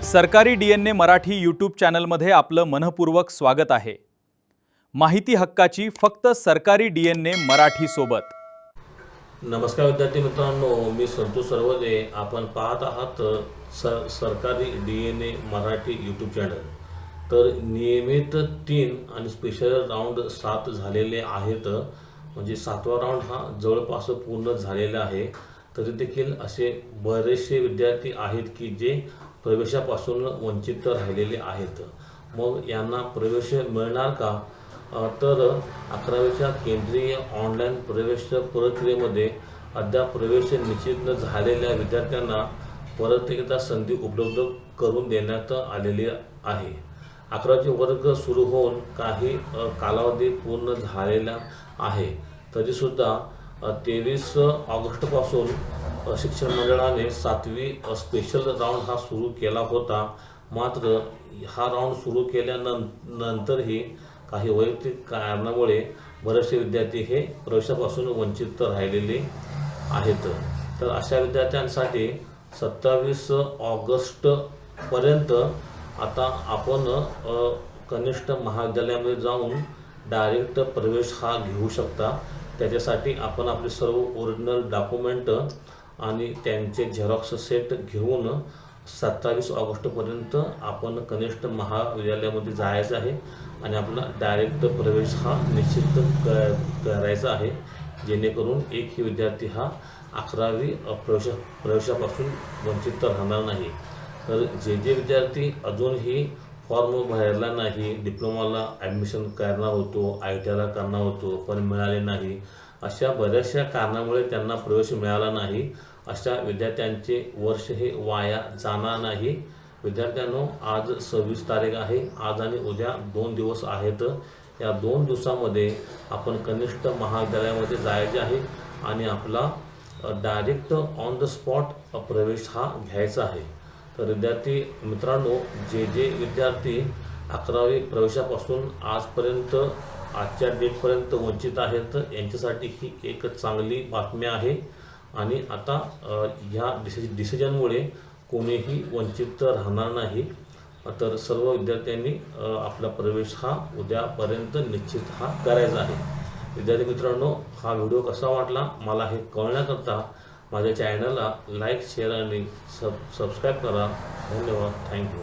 सरकारी DNA Marathi YouTube चॅनलमध्ये आपलं मनपूर्वक स्वागत आहे। माहिती हक्काची फक्त सरकारी डीएनए मराठी सोबत। नमस्कार विद्यार्थी मित्रांनो, मी संतोष सर्वदे। आपण पाहत आहात सरकारी डीएनए मराठी यूट्यूब चॅनल। तर नियमित 3 आणि स्पेशल राऊंड 7 झालेले आहेत, म्हणजे 7वा राऊंड हा जवळपास पूर्ण झालेला आहे। तरी देखील असे बरेचसे विद्यार्थी आहेत की जे प्रवेशापासून वंचित राहिलेले आहेत। मग यांना प्रवेश मिळणार का? तर 11वीच्या केंद्रीय ऑनलाईन प्रवेश प्रक्रियेमध्ये अद्याप प्रवेश निश्चित न झालेल्या विद्यार्थ्यांना परत एकदा संधी उपलब्ध करून देण्यात आलेली आहे। 11वी वर्ग सुरू होऊन काही कालावधी पूर्ण झालेला आहे, तरीसुद्धा 23 ऑगस्टपासून शिक्षण मंडळाने 7वी स्पेशल राऊंड हा सुरू केला होता। मात्र हा राऊंड सुरू केल्यानंतरही काही वैयक्तिक कारणामुळे बरेचसे विद्यार्थी हे प्रवेशापासून वंचित राहिलेले आहेत। तर अशा विद्यार्थ्यांसाठी 27 ऑगस्टपर्यंत आता आपण कनिष्ठ महाविद्यालयामध्ये जाऊन डायरेक्ट प्रवेश हा घेऊ शकता। त्याच्यासाठी आपण आपले सर्व ओरिजिनल डॉक्युमेंट आणि त्यांचे झेरॉक्स सेट घेऊन 27 ऑगस्टपर्यंत आपण कनिष्ठ महाविद्यालयामध्ये जायचं आहे आणि आपला डायरेक्ट प्रवेश हा निश्चित करायचा आहे, जेणेकरून एकही विद्यार्थी हा 11वी प्रवेशापासून वंचित राहणार नाही। तर जे विद्यार्थी अजूनही फॉर्म भरला नाही, डिप्लोमाला ॲडमिशन करणार होतो, ITIला करणार होतो पण मिळाले नाही, अशा बऱ्याचशा कारणामुळे त्यांना प्रवेश मिळाला नाही, अशा विद्यार्थ्यांचे वर्ष हे वाया जाणार नाही। विद्यार्थ्यांनो, आज 26 तारीख आहे। आज आणि उद्या 2 दिवस आहेत। या 2 दिवसामध्ये आपण कनिष्ठ महाविद्यालयामध्ये जायचे आहे आणि आपला डायरेक्ट ऑन द स्पॉट प्रवेश हा घ्यायचा आहे। तर विद्यार्थी मित्रांनो, जे विद्यार्थी 11वी प्रवेशापासून आजपर्यंत आजच्या डेटपर्यंत वंचित आहेत, यांच्यासाठी ही एक चांगली बातमी आहे आणि आता ह्या डिसिजनमुळे कोणीही वंचित राहणार नाही। तर सर्व विद्यार्थ्यांनी आपला प्रवेश हा उद्यापर्यंत निश्चित हा करायचा आहे। विद्यार्थी मित्रांनो, हा व्हिडिओ कसा वाटला मला हे कळण्याकरता माझ्या चॅनलला लाईक, शेअर आणि सबस्क्राईब करा। धन्यवाद, थँक्यू।